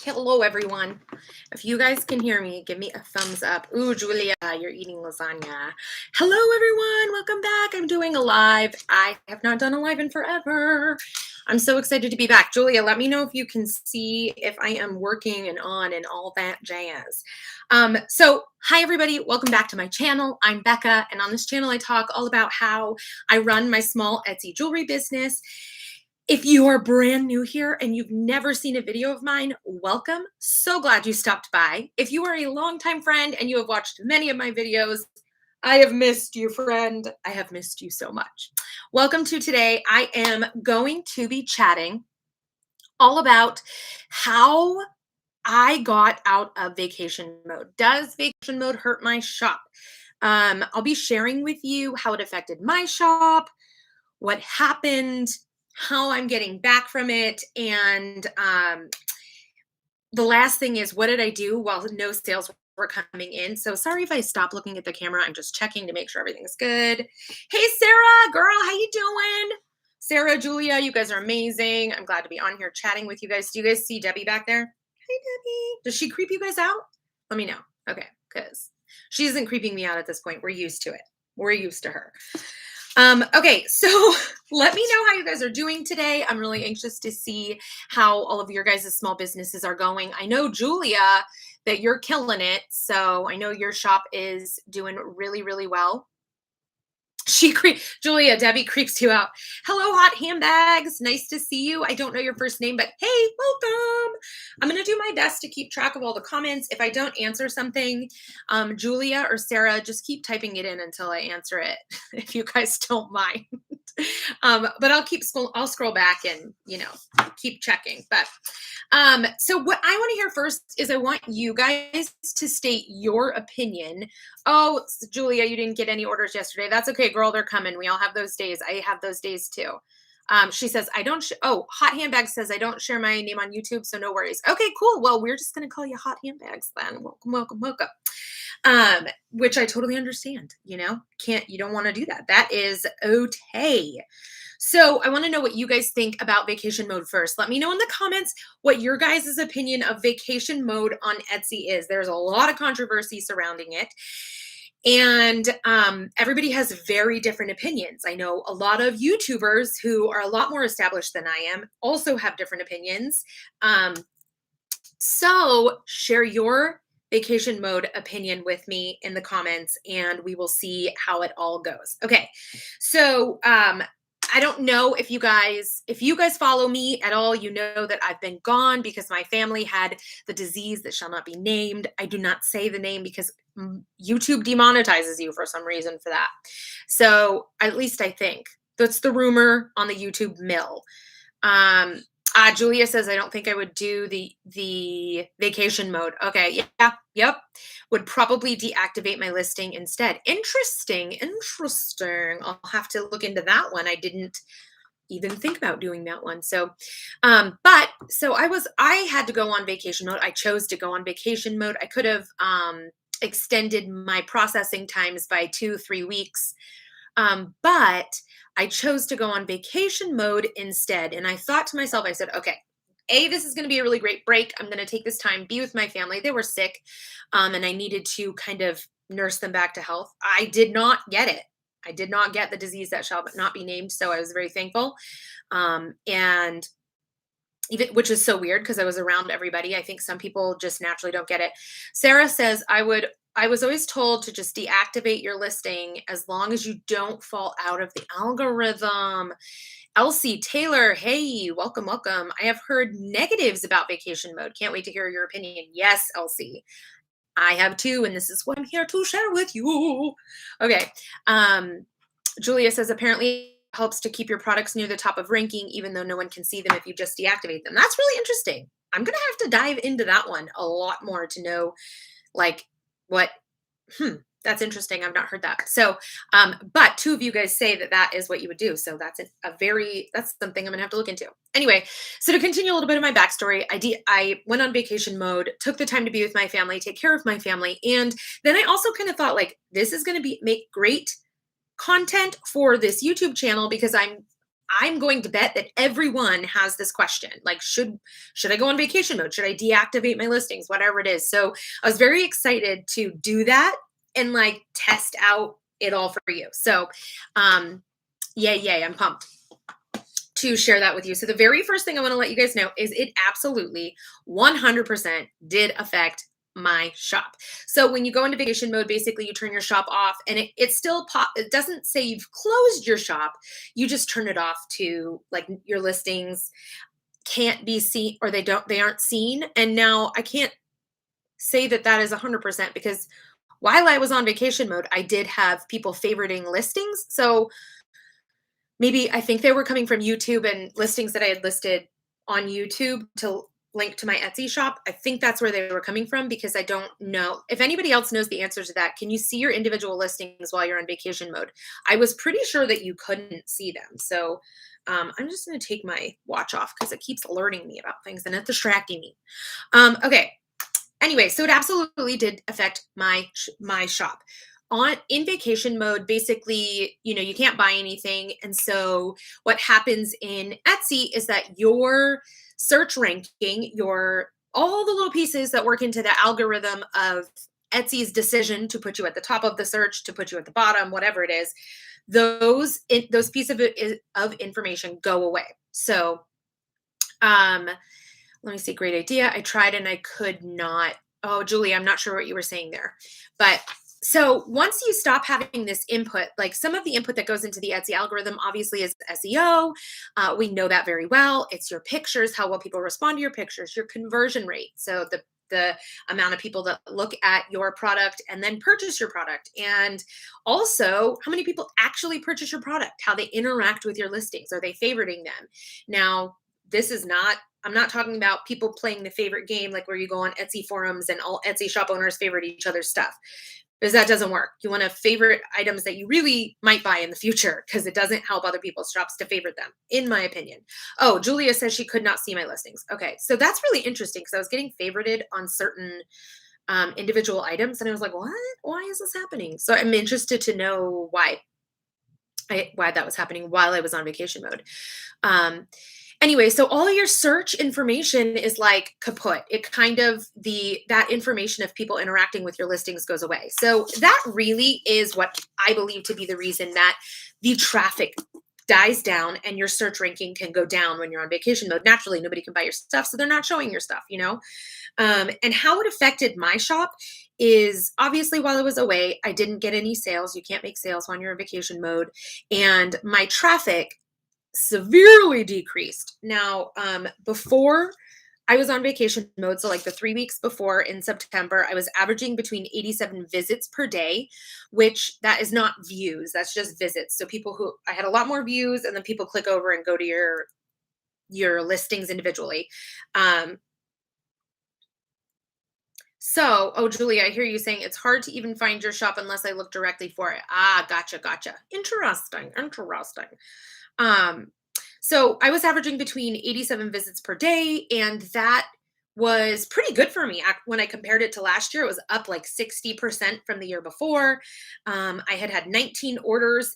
Hello, everyone. If you guys can hear me, give me a thumbs up. Ooh, Julia, you're eating lasagna. Hello, everyone. Welcome back. I'm doing a live. I have not done a live in forever. I'm so excited to be back. Julia, let me know if you can see if I am working and on and all that jazz. Hi, everybody. Welcome back to my channel. I'm Becca, and on this channel, I talk all about how I run my small Etsy jewelry business. If you are brand new here and you've never seen a video of mine, welcome. So glad you stopped by. If you are a longtime friend and you have watched many of my videos, I have missed you, friend. I have missed you so much. Welcome to today. I am going to be chatting all about how I got out of vacation mode. Does vacation mode hurt my shop? I'll be sharing with you how it affected my shop, what happened, how I'm getting back from it. And the last thing is, what did I do while no sales were coming in? So sorry if I stop looking at the camera. I'm just checking to make sure everything's good. Hey, Sarah, girl, how you doing? Sarah, Julia, you guys are amazing. I'm glad to be on here chatting with you guys. Do you guys see Debbie back there? Hey, Debbie. Does she creep you guys out? Let me know. Okay, because she isn't creeping me out at this point. We're used to it. We're used to her. Okay, so let me know how you guys are doing today. I'm really anxious to see how all of your guys' small businesses are going. I know, Julia, that you're killing it. So I know your shop is doing really, really well. Julia, Debbie creeps you out. Hello, hot handbags. Nice to see you. I don't know your first name, but hey, welcome. I'm going to do my best to keep track of all the comments. If I don't answer something, Julia or Sarah, just keep typing it in until I answer it, if you guys don't mind. But I'll scroll back and, keep checking. But so what I want to hear first is I want you guys to state your opinion. Oh, Julia, you didn't get any orders yesterday. That's okay, girl. They're coming. We all have those days. I have those days too. She says, Hot Handbag says, I don't share my name on YouTube, so no worries. Okay, cool. Well, we're just going to call you Hot Handbags then. Welcome, welcome, welcome. Which I totally understand, you don't want to do that. That is okay. So I want to know what you guys think about vacation mode first. Let me know in the comments what your guys' opinion of vacation mode on Etsy is. There's a lot of controversy surrounding it. And everybody has very different opinions. I know a lot of YouTubers who are a lot more established than I am also have different opinions. So share your vacation mode opinion with me in the comments and we will see how it all goes. Okay. So, I don't know if you guys follow me at all, you know that I've been gone because my family had the disease that shall not be named. I do not say the name because YouTube demonetizes you for some reason for that. So at least I think that's the rumor on the YouTube mill. Julia says, I don't think I would do the vacation mode. Okay. Yeah. Yep. Would probably deactivate my listing instead. Interesting. I'll have to look into that one. I didn't even think about doing that one. So, I had to go on vacation mode. I chose to go on vacation mode. I could have, extended my processing times by 2-3 weeks. But I chose to go on vacation mode instead. And I thought to myself, I said, okay, this is going to be a really great break. I'm going to take this time, be with my family. They were sick, and I needed to kind of nurse them back to health. I did not get it. I did not get the disease that shall not be named. So I was very thankful. And even, which is so weird because I was around everybody. I think some people just naturally don't get it. Sarah says, I was always told to just deactivate your listing as long as you don't fall out of the algorithm. Elsie Taylor, hey, welcome, welcome. I have heard negatives about vacation mode. Can't wait to hear your opinion. Yes, Elsie, I have too, and this is what I'm here to share with you. Okay. Julia says, apparently helps to keep your products near the top of ranking, even though no one can see them if you just deactivate them. That's really interesting. I'm going to have to dive into that one a lot more to know, like, what, that's interesting. I've not heard that. So, but 2 of you guys say that is what you would do. So that's that's something I'm gonna have to look into. Anyway, so to continue a little bit of my backstory, I went on vacation mode, took the time to be with my family, take care of my family. And then I also kind of thought, like, this is going to make great content for this YouTube channel because I'm I'm going to bet that everyone has this question. Like, should I go on vacation mode? Should I deactivate my listings? Whatever it is. So I was very excited to do that and like test out it all for you. So yay, I'm pumped to share that with you. So the very first thing I want to let you guys know is it absolutely 100% did affect my shop. So when you go into vacation mode, basically you turn your shop off and it still it doesn't say you've closed your shop. You just turn it off to like your listings can't be seen or they aren't seen. And now I can't say that that is 100% because while I was on vacation mode, I did have people favoriting listings. So maybe I think they were coming from YouTube and listings that I had listed on YouTube to link to my Etsy shop. I think that's where they were coming from because I don't know. If anybody else knows the answer to that, can you see your individual listings while you're on vacation mode? I was pretty sure that you couldn't see them. So I'm just going to take my watch off because it keeps alerting me about things and it's distracting me. Okay. Anyway, so it absolutely did affect my shop. In vacation mode, basically, you can't buy anything. And so what happens in Etsy is that your search ranking, all the little pieces that work into the algorithm of Etsy's decision to put you at the top of the search, to put you at the bottom, whatever it is, those pieces of information go away. So let me see. Great idea. I tried and I could not. Oh, Julie, I'm not sure what you were saying there. But so once you stop having this input, like some of the input that goes into the Etsy algorithm obviously is SEO. We know that very well. It's your pictures, how well people respond to your pictures, your conversion rate. So the amount of people that look at your product and then purchase your product. And also how many people actually purchase your product, how they interact with your listings. Are they favoriting them? Now, I'm not talking about people playing the favorite game, like where you go on Etsy forums and all Etsy shop owners favorite each other's stuff, because that doesn't work. You want to favorite items that you really might buy in the future because it doesn't help other people's shops to favorite them, in my opinion. Oh, Julia says she could not see my listings. Okay, so that's really interesting because I was getting favorited on certain individual items and I was like, what? Why is this happening? So I'm interested to know why that was happening while I was on vacation mode. Anyway, so all your search information is like kaput. It kind of that information of people interacting with your listings goes away. So that really is what I believe to be the reason that the traffic dies down and your search ranking can go down when you're on vacation mode. Naturally, nobody can buy your stuff, so they're not showing your stuff, And how it affected my shop is obviously while I was away, I didn't get any sales. You can't make sales when you're in vacation mode. And my traffic severely decreased. Now, before I was on vacation mode, so like the 3 weeks before in September, I was averaging between 87 visits per day, which that is not views, that's just visits. So I had a lot more views and then people click over and go to your listings individually. Oh, Julie, I hear you saying it's hard to even find your shop unless I look directly for it. Ah, gotcha. Interesting. So I was averaging between 87 visits per day, and that was pretty good for me. When I compared it to last year, it was up like 60% from the year before. I had 19 orders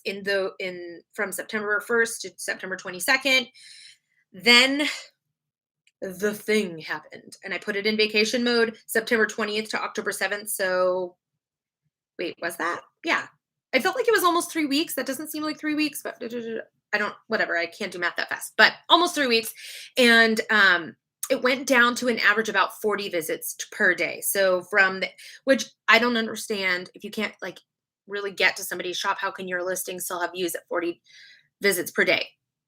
from September 1st to September 22nd. Then the thing happened and I put it in vacation mode September 20th to October 7th. So wait, was that? Yeah. I felt like it was almost 3 weeks. That doesn't seem like 3 weeks, but I can't do math that fast, but almost 3 weeks. And it went down to an average about 40 visits per day. So which I don't understand. If you can't like really get to somebody's shop, how can your listing still have views at 40 visits per day?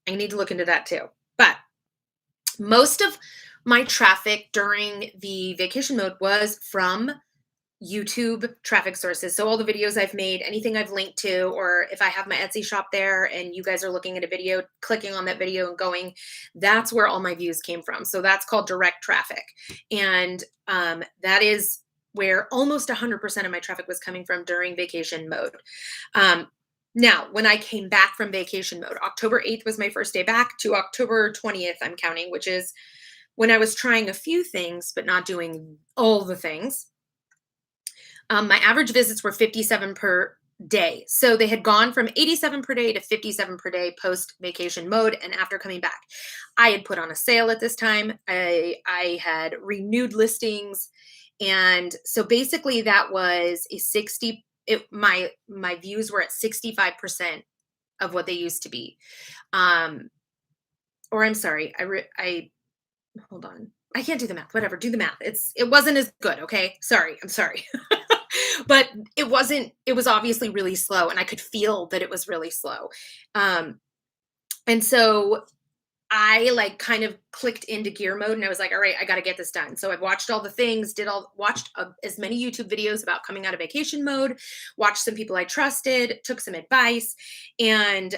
I need to look into that too. But most of my traffic during the vacation mode was from YouTube traffic sources. So all the videos I've made, anything I've linked to, or if I have my Etsy shop there and you guys are looking at a video, clicking on that video and going, that's where all my views came from. So that's called direct traffic. And that is where almost 100% of my traffic was coming from during vacation mode. Now, when I came back from vacation mode, October 8th was my first day back to October 20th, I'm counting, which is when I was trying a few things, but not doing all the things. My average visits were 57 per day. So they had gone from 87 per day to 57 per day post vacation mode. And after coming back, I had put on a sale at this time. I had renewed listings. And so basically that was a 60, my views were at 65% of what they used to be. Or I'm sorry, I hold on. I can't do the math. Whatever, do the math. It wasn't as good, okay? Sorry. I'm sorry. But it was obviously really slow and I could feel that it was really slow. Um and so I like kind of clicked into gear mode and I was like, all right, I got to get this done. So I watched all the things, watched as many YouTube videos about coming out of vacation mode, watched some people I trusted, took some advice, and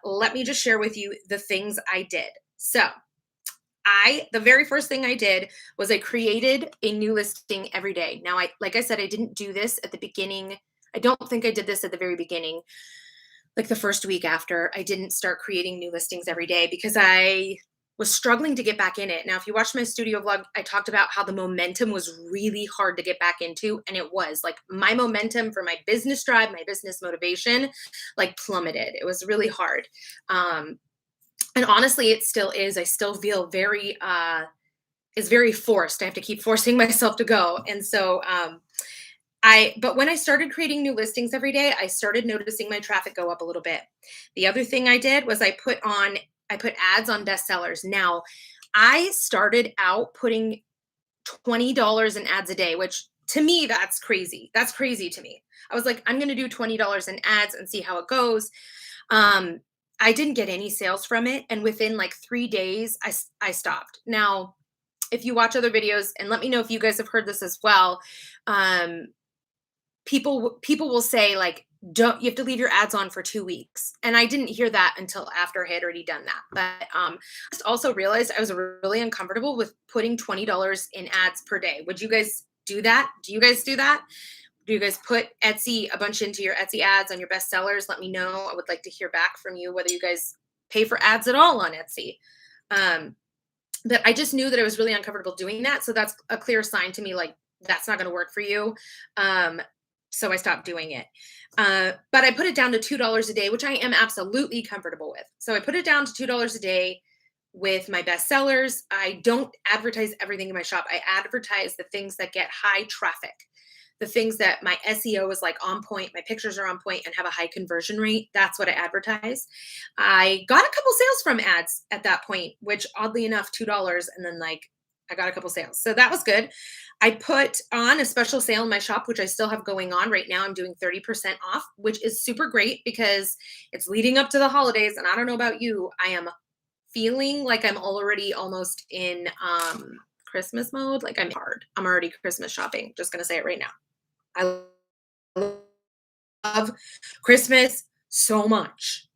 let me just share with you the things I did. So the very first thing I did was I created a new listing every day. Now, like I said, I didn't do this at the beginning. I don't think I did this at the very beginning, like the first week after. I didn't start creating new listings every day because I was struggling to get back in it. Now, if you watched my studio vlog, I talked about how the momentum was really hard to get back into. And it was like my momentum for my business drive, my business motivation, like plummeted. It was really hard. And honestly, it still is. I still feel is very forced. I have to keep forcing myself to go. And so, but when I started creating new listings every day, I started noticing my traffic go up a little bit. The other thing I did was I put ads on bestsellers. Now, I started out putting $20 in ads a day, which to me, that's crazy. That's crazy to me. I was like, I'm going to do $20 in ads and see how it goes. I didn't get any sales from it. And within like 3 days, I stopped. Now, if you watch other videos, and let me know if you guys have heard this as well, people will say like, you have to leave your ads on for 2 weeks. And I didn't hear that until after I had already done that. But I just also realized I was really uncomfortable with putting $20 in ads per day. Would you guys do that? Do you guys do that? Do you guys put a bunch into your Etsy ads on your bestsellers? Let me know. I would like to hear back from you, whether you guys pay for ads at all on Etsy. But I just knew that I was really uncomfortable doing that. So that's a clear sign to me, like, that's not going to work for you. So I stopped doing it. But I put it down to $2 a day, which I am absolutely comfortable with. So I put it down to $2 a day with my bestsellers. I don't advertise everything in my shop. I advertise the things that get high traffic, the things that my SEO is like on point, my pictures are on point and have a high conversion rate. That's what I advertise. I got a couple sales from ads at that point, which oddly enough, $2. And then like, I got a couple sales. So that was good. I put on a special sale in my shop, which I still have going on right now. I'm doing 30% off, which is super great because it's leading up to the holidays. And I don't know about you, I am feeling like I'm already almost in Christmas mode. Like I'm already Christmas shopping. Just going to say it right now. I love Christmas so much.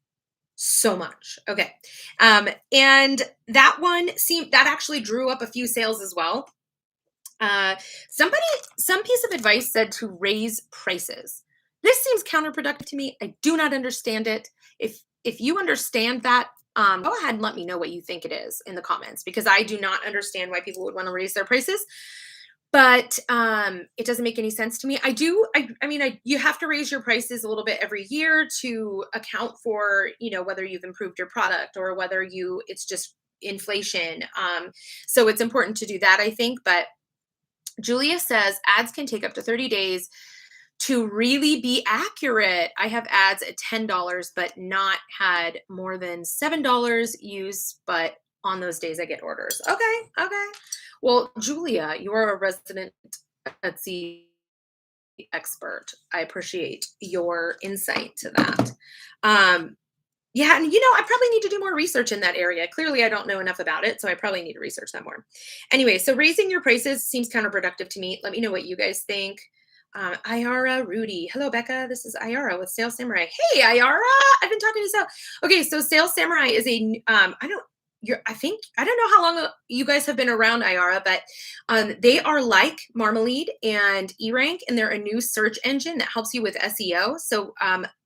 So much. Okay. And that actually drew up a few sales as well. Some piece of advice said to raise prices. This seems counterproductive to me. I do not understand it. If you understand that, go ahead and let me know what you think it is in the comments, because I do not understand why people would want to raise their prices. But it doesn't make any sense to me. You have to raise your prices a little bit every year to account for, whether you've improved your product or whether it's just inflation. So it's important to do that, I think. But Julia says ads can take up to 30 days to really be accurate. I have ads at $10, but not had more than $7 used, but on those days I get orders. Okay. Well, Julia, you are a resident Etsy expert. I appreciate your insight to that. Yeah, and I probably need to do more research in that area. Clearly, I don't know enough about it, so I probably need to research that more. Anyway, so raising your prices seems counterproductive to me. Let me know what you guys think. Ayara Rudy. Hello, Becca. This is Ayara with Sales Samurai. Hey, Ayara. I've been talking to Sales. Okay, so Sales Samurai is I don't know how long you guys have been around Ayara, but they are like Marmalade and eRank, and they're a new search engine that helps you with SEO. So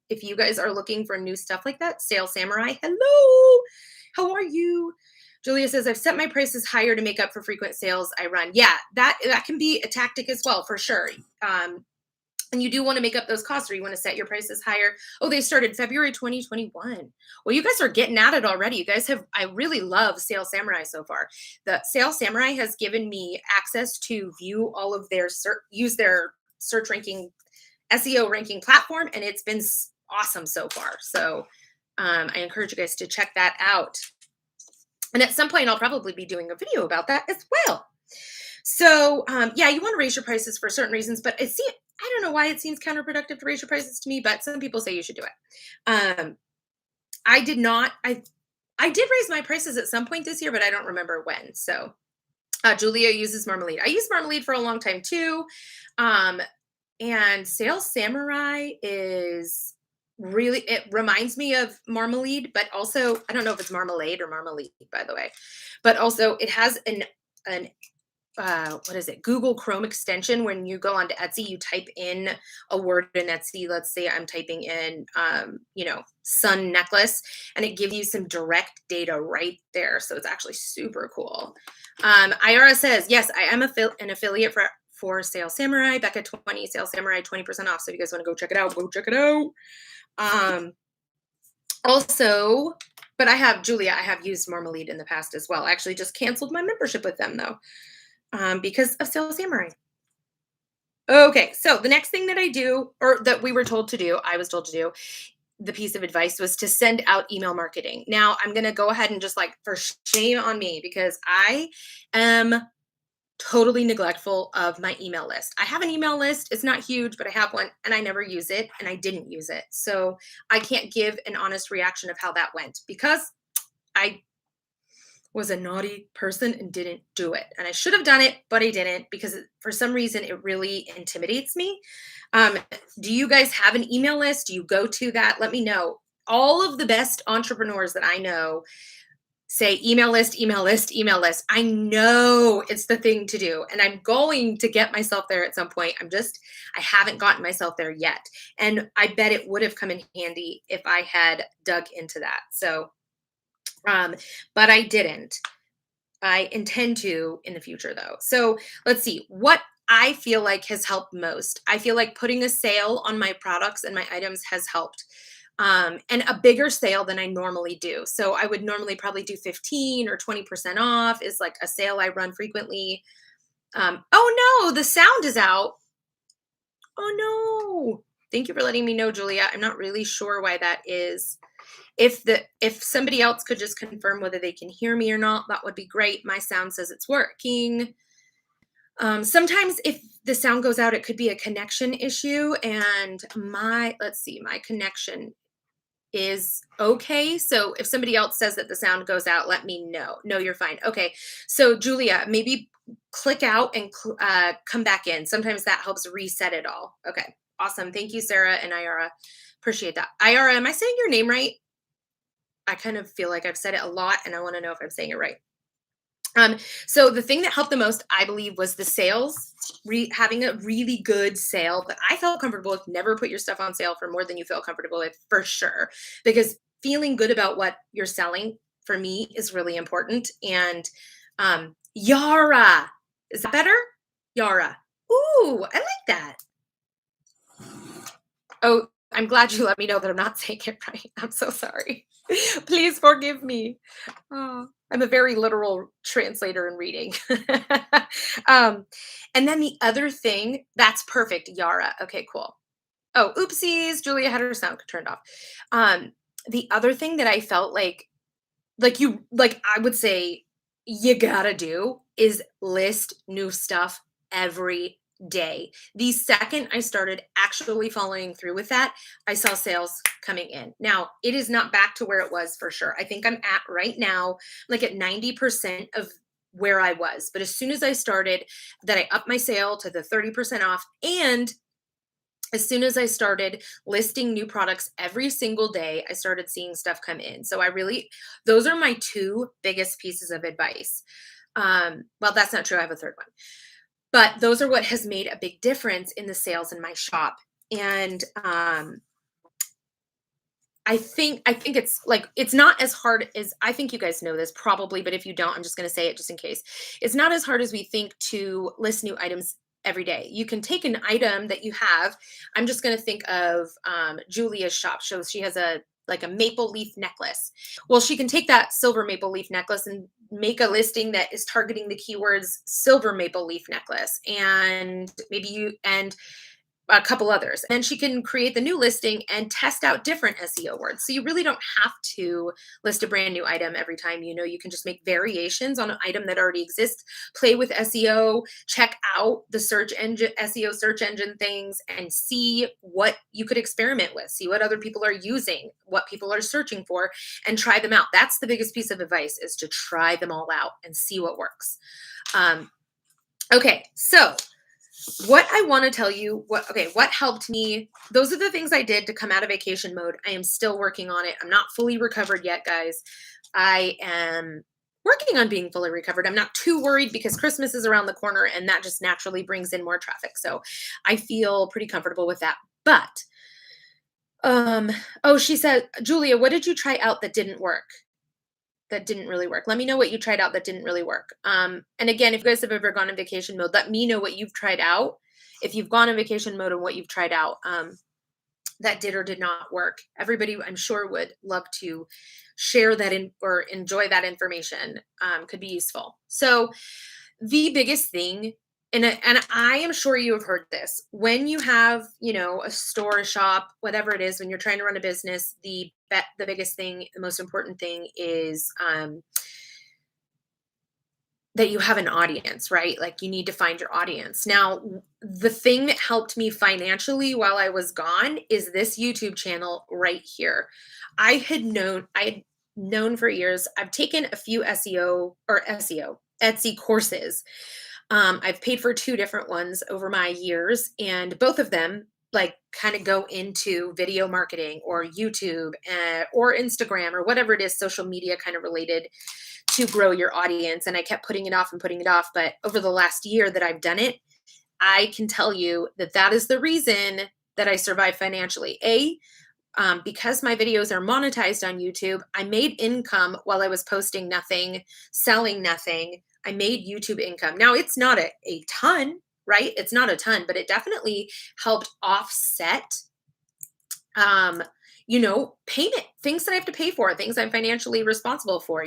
if you guys are looking for new stuff like that, Sales Samurai, hello, how are you? Julia says, I've set my prices higher to make up for frequent sales I run. Yeah, that can be a tactic as well, for sure. and you do want to make up those costs, or you want to set your prices higher. Oh, they started February 2021. Well, you guys are getting at it already. You guys have, I really love Sales Samurai so far. The Sales Samurai has given me access to view all of their use their search ranking, SEO ranking platform, and it's been awesome so far. So I encourage you guys to check that out. And at some point, I'll probably be doing a video about that as well. So yeah, you want to raise your prices for certain reasons, but I don't know why it seems counterproductive to raise your prices to me, but some people say you should do it. I did not. I did raise my prices at some point this year, but I don't remember when. So Julia uses Marmalade. I use Marmalade for a long time too. And Sales Samurai is really, it reminds me of Marmalade, but also, I don't know if it's Marmalade or Marmalade, by the way, but also it has an what is it? Google Chrome extension. When you go onto Etsy, you type in a word in Etsy. Let's say I'm typing in, sun necklace, and it gives you some direct data right there. So it's actually super cool. Ira says, yes, I am an affiliate for Sales Samurai. Becca 20, Sales Samurai 20% off. So if you guys want to go check it out, go check it out. Also, but I have used Marmalade in the past as well. I actually just canceled my membership with them though, because of Sales Samurai. Okay, so the next thing that I do, or that we were told to do, I was told to do, the piece of advice was to send out email marketing. Now I'm going to go ahead and just, like, for shame on me, because I am totally neglectful of my email list. I have an email list. It's not huge, but I have one, and I never use it, and I didn't use it. So I can't give an honest reaction of how that went, because I was a naughty person and didn't do it. And I should have done it, but I didn't, because for some reason it really intimidates me. Do you guys have an email list? Do you go to that? Let me know. All of the best entrepreneurs that I know say email list, email list, email list. I know it's the thing to do, and I'm going to get myself there at some point. I haven't gotten myself there yet. And I bet it would have come in handy if I had dug into that. So, but I didn't. I intend to in the future though. So let's see what I feel like has helped most. I feel like putting a sale on my products and my items has helped. And a bigger sale than I normally do. So I would normally probably do 15 or 20% off is like a sale I run frequently. Oh no, the sound is out. Oh no. Thank you for letting me know, Julia. I'm not really sure why that is. If somebody else could just confirm whether they can hear me or not, that would be great. My sound says it's working. Sometimes if the sound goes out, it could be a connection issue, and my connection is okay. So if somebody else says that the sound goes out, let me know. No, you're fine. Okay. So Julia, maybe click out and come back in. Sometimes that helps reset it all. Okay. Awesome. Thank you, Sarah and Ira. Appreciate that. Ira, am I saying your name right? I kind of feel like I've said it a lot, and I want to know if I'm saying it right. So the thing that helped the most, I believe, was the sales, having a really good sale that I felt comfortable with. Never put your stuff on sale for more than you feel comfortable with, for sure, because feeling good about what you're selling for me is really important. And Yara, is that better? Yara. Ooh, I like that. Oh, I'm glad you let me know that I'm not saying it right. I'm so sorry. Please forgive me. Oh, I'm a very literal translator in reading. And then the other thing, that's perfect, Yara. Okay, cool. Oh, oopsies. Julia had her sound turned off. The other thing that I felt like I would say you gotta do is list new stuff every day. The second I started actually following through with that, I saw sales coming in. Now, it is not back to where it was for sure. I think I'm at right now, like at 90% of where I was. But as soon as I started that, I upped my sale to the 30% off. And as soon as I started listing new products every single day, I started seeing stuff come in. So those are my two biggest pieces of advice. Well, that's not true. I have a third one. But those are what has made a big difference in the sales in my shop. And I think it's like, it's not as hard as, I think you guys know this probably, but if you don't, I'm just going to say it just in case. It's not as hard as we think to list new items every day. You can take an item that you have. I'm just going to think of Julia's shop. So she has a like a maple leaf necklace. Well, she can take that silver maple leaf necklace and make a listing that is targeting the keywords silver maple leaf necklace, and maybe you and a couple others. And she can create the new listing and test out different SEO words. So you really don't have to list a brand new item every time. You can just make variations on an item that already exists, play with SEO, check out the search engine, SEO search engine things, and see what you could experiment with, see what other people are using, what people are searching for, and try them out. That's the biggest piece of advice, is to try them all out and see what works. Okay, so what I want to tell you, what helped me, those are the things I did to come out of vacation mode. I am still working on it. I'm not fully recovered yet, guys. I am working on being fully recovered. I'm not too worried because Christmas is around the corner and that just naturally brings in more traffic. So I feel pretty comfortable with that. But, she said, Julia, what did you try out that didn't work? That didn't really work. Let me know what you tried out that didn't really work. And again, if you guys have ever gone in vacation mode, let me know what you've tried out. If you've gone in vacation mode and what you've tried out that did or did not work. Everybody, I'm sure, would love to share that or enjoy that information. Could be useful. So the biggest thing, and I am sure you have heard this, when you have, a store, a shop, whatever it is, when you're trying to run a business, the biggest thing, the most important thing is that you have an audience, right? Like you need to find your audience. Now, the thing that helped me financially while I was gone is this YouTube channel right here. I had known for years. I've taken a few Etsy courses. I've paid for 2 different ones over my years, and both of them like kind of go into video marketing or YouTube or Instagram or whatever it is, social media kind of related to grow your audience. And I kept putting it off and putting it off. But over the last year that I've done it, I can tell you that that is the reason that I survive financially. Because my videos are monetized on YouTube, I made income while I was posting nothing, selling nothing. I made YouTube income. Now, it's not a ton, right? It's not a ton, but it definitely helped offset, payment, things that I have to pay for, things I'm financially responsible for,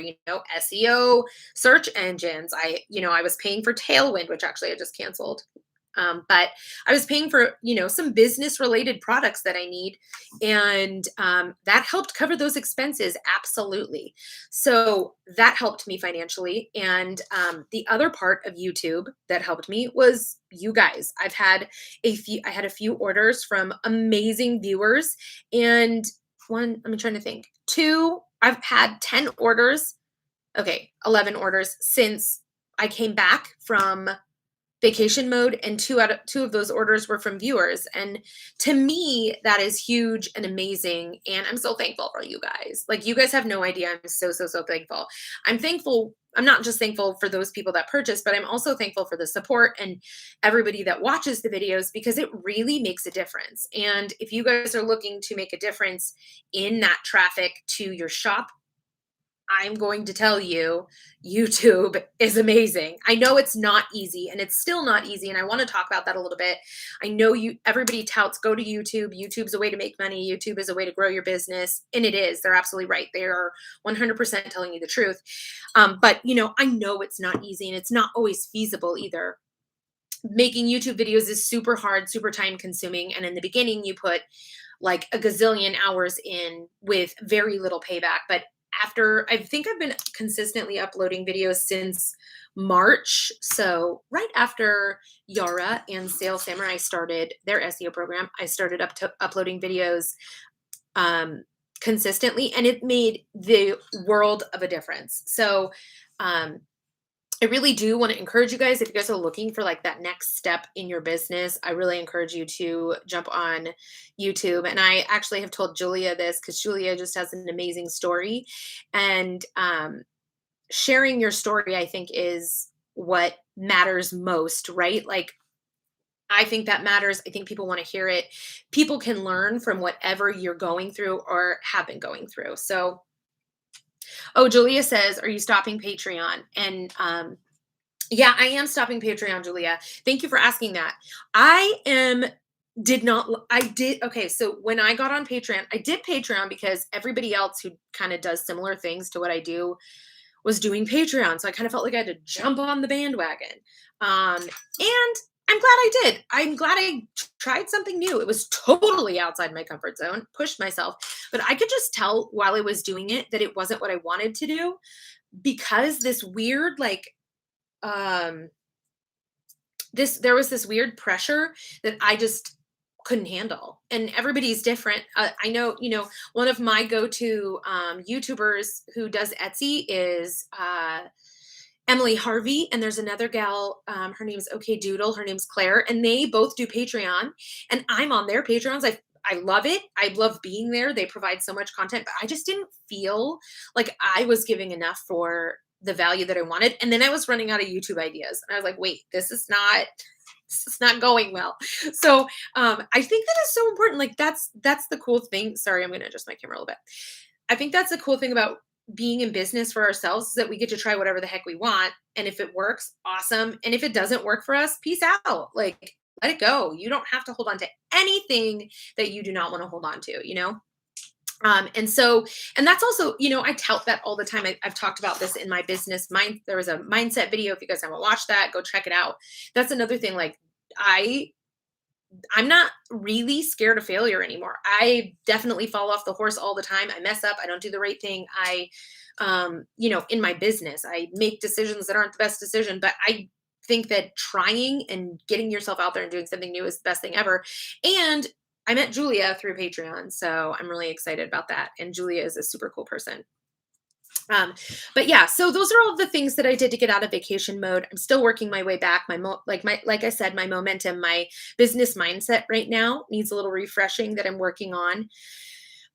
SEO, search engines. I was paying for Tailwind, which actually I just canceled. But I was paying for, some business related products that I need. And that helped cover those expenses. Absolutely. So that helped me financially. And the other part of YouTube that helped me was you guys. I had a few orders from amazing viewers, and I'm trying to think, 2, I've had 10 orders. Okay. 11 orders since I came back from vacation mode, and 2 of those orders were from viewers. And to me, that is huge and amazing. And I'm so thankful for you guys. Like, you guys have no idea. I'm so, so, so thankful. I'm thankful. I'm not just thankful for those people that purchase, but I'm also thankful for the support and everybody that watches the videos, because it really makes a difference. And if you guys are looking to make a difference in that traffic to your shop, I'm going to tell you, YouTube is amazing. I know it's not easy, and it's still not easy. And I want to talk about that a little bit. I know everybody touts, go to YouTube. YouTube's a way to make money. YouTube is a way to grow your business. And it is. They're absolutely right. They are 100% telling you the truth. But I know it's not easy, and it's not always feasible either. Making YouTube videos is super hard, super time consuming. And in the beginning, you put like a gazillion hours in with very little payback. But I think I've been consistently uploading videos since March. So right after Yara and Sales Samurai started their SEO program, I started uploading videos consistently, and it made the world of a difference. So I really do want to encourage you guys, if you guys are looking for like that next step in your business, I really encourage you to jump on YouTube. And I actually have told Julia this, because Julia just has an amazing story. And sharing your story, I think, is what matters most, right? Like, I think that matters. I think people want to hear it. People can learn from whatever you're going through or have been going through. So, Julia says, are you stopping Patreon? And Yeah, I am stopping Patreon, Julia. Thank you for asking that. I am did not I did okay, so when I got on Patreon, I did Patreon because everybody else who kind of does similar things to what I do was doing Patreon. So I kind of felt like I had to jump on the bandwagon. And I'm glad I did. I'm glad I tried something new. It was totally outside my comfort zone, pushed myself, but I could just tell while I was doing it that it wasn't what I wanted to do because this weird um there was this weird pressure that I just couldn't handle. And everybody's different. I know, one of my go-to YouTubers who does Etsy is Emily Harvey, and there's another gal. Her name's OK Doodle. Her name's Claire, and they both do Patreon. And I'm on their Patreons. I love it. I love being there. They provide so much content, but I just didn't feel like I was giving enough for the value that I wanted. And then I was running out of YouTube ideas, and I was like, wait, this is not going well. So I think that is so important. Like that's the cool thing. Sorry, I'm gonna adjust my camera a little bit. I think that's the cool thing about being in business for ourselves is that we get to try whatever the heck we want. And if it works, awesome. And if it doesn't work for us, peace out. Like let it go. You don't have to hold on to anything that you do not want to hold on to. And that's also, I tout that all the time. I've talked about this in my business mind. There was a mindset video. If you guys haven't watched that, go check it out. That's another thing. Like I I'm not really scared of failure anymore. I definitely fall off the horse all the time. I mess up. I don't do the right thing. In my business, I make decisions that aren't the best decision, but I think that trying and getting yourself out there and doing something new is the best thing ever. And I met Julia through Patreon, so I'm really excited about that. And Julia is a super cool person. But yeah, so those are all the things that I did to get out of vacation mode. I'm still working my way back. Like I said, my momentum, my business mindset right now needs a little refreshing that I'm working on.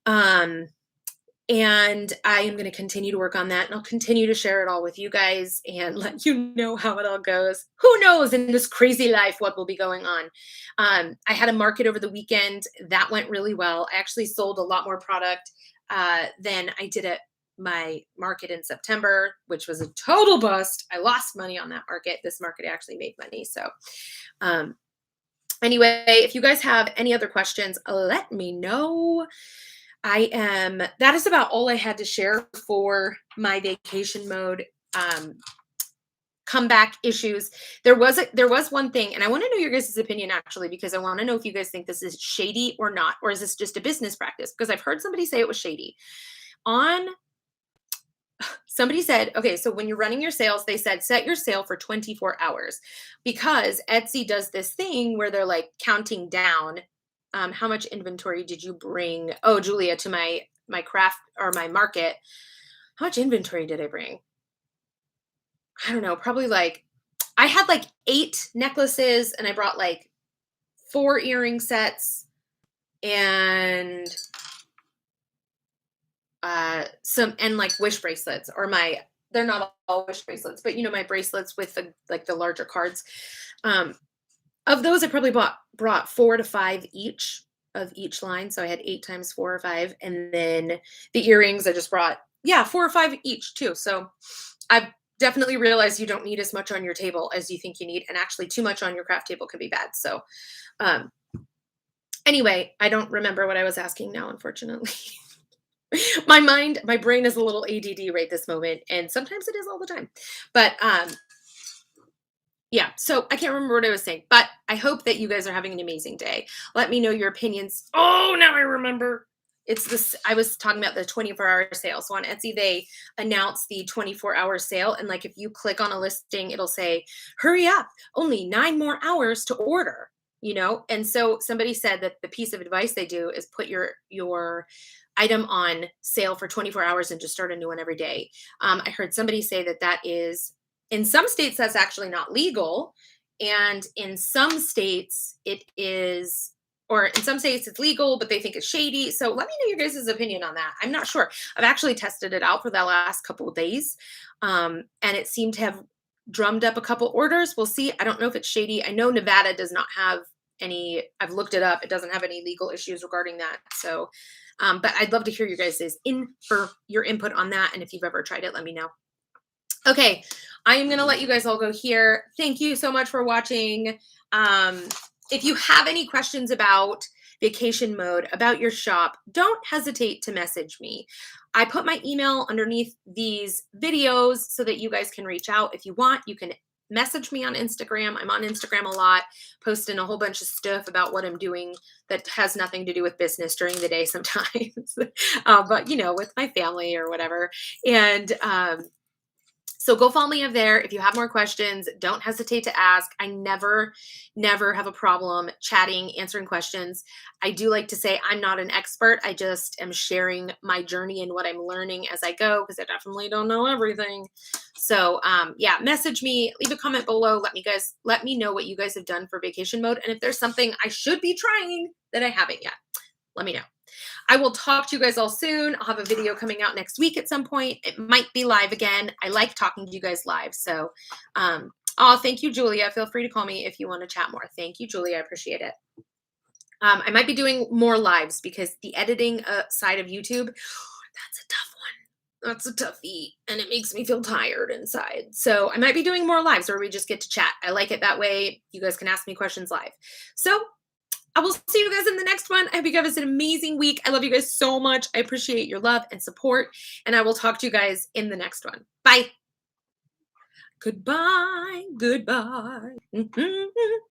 Um, and I am going to continue to work on that, and I'll continue to share it all with you guys and let you know how it all goes. Who knows in this crazy life what will be going on. I had a market over the weekend that went really well. I actually sold a lot more product than I did at my market in September, which was a total bust. I lost money on that market. This market actually made money. So, um, anyway, if you guys have any other questions, let me know. That is about all I had to share for my vacation mode. Comeback issues. There was one thing, and I want to know your guys' opinion actually, because I want to know if you guys think this is shady or not, or is this just a business practice? Because I've heard somebody say it was shady. Somebody said, okay, so when you're running your sales, they said set your sale for 24 hours because Etsy does this thing where they're like counting down. How much inventory did you bring? Oh, Julia, to my craft or my market. How much inventory did I bring? I don't know, probably I had 8 necklaces and I brought 4 earring sets and some and wish bracelets or they're not all wish bracelets, but my bracelets with the larger cards. Of those I probably brought 4 to 5 each of each line. So I had 8 times 4 or 5. And then the earrings I just brought, 4 or 5 each too. So I've definitely realized you don't need as much on your table as you think you need. And actually too much on your craft table can be bad. So anyway, I don't remember what I was asking now, unfortunately. My brain is a little ADD right this moment, and sometimes it is all the time. But yeah, so I can't remember what I was saying, but I hope that you guys are having an amazing day. Let me know your opinions. Oh, now I remember. It's this. I was talking about the 24-hour sale. So on Etsy, they announced the 24-hour sale, and if you click on a listing, it'll say, "Hurry up! Only 9 more hours to order." And so somebody said that the piece of advice they do is put your item on sale for 24 hours and just start a new one every day. I heard somebody say that is, in some states, that's actually not legal. And in some states it is, or in some states it's legal, but they think it's shady. So let me know your guys' opinion on that. I'm not sure. I've actually tested it out for the last couple of days. And it seemed to have drummed up a couple orders. We'll see. I don't know if it's shady. I know Nevada does not have any, I've looked it up. It doesn't have any legal issues regarding that. So, but I'd love to hear your guys' your input on that. And if you've ever tried it, let me know. Okay, I am gonna let you guys all go here. Thank you so much for watching. Um, if you have any questions about vacation mode, about your shop, don't hesitate to message me. I put my email underneath these videos so that you guys can reach out. If you want, you can message me on Instagram. I'm on Instagram a lot, posting a whole bunch of stuff about what I'm doing that has nothing to do with business during the day sometimes, but you know, with my family or whatever. And so go follow me over there. If you have more questions, don't hesitate to ask. I never have a problem chatting, answering questions. I do like to say I'm not an expert. I just am sharing my journey and what I'm learning as I go because I definitely don't know everything. So yeah, message me, leave a comment below. Let me know what you guys have done for vacation mode. And if there's something I should be trying that I haven't yet, let me know. I will talk to you guys all soon. I'll have a video coming out next week at some point. It might be live again. I like talking to you guys live. So, oh, thank you, Julia. Feel free to call me if you want to chat more. Thank you, Julia. I appreciate it. I might be doing more lives because the editing side of YouTube, that's a tough one. That's a toughie. And it makes me feel tired inside. So I might be doing more lives where we just get to chat. I like it that way. You guys can ask me questions live. So I will see you guys in the next one. I hope you guys have an amazing week. I love you guys so much. I appreciate your love and support. And I will talk to you guys in the next one. Bye. Goodbye. Goodbye.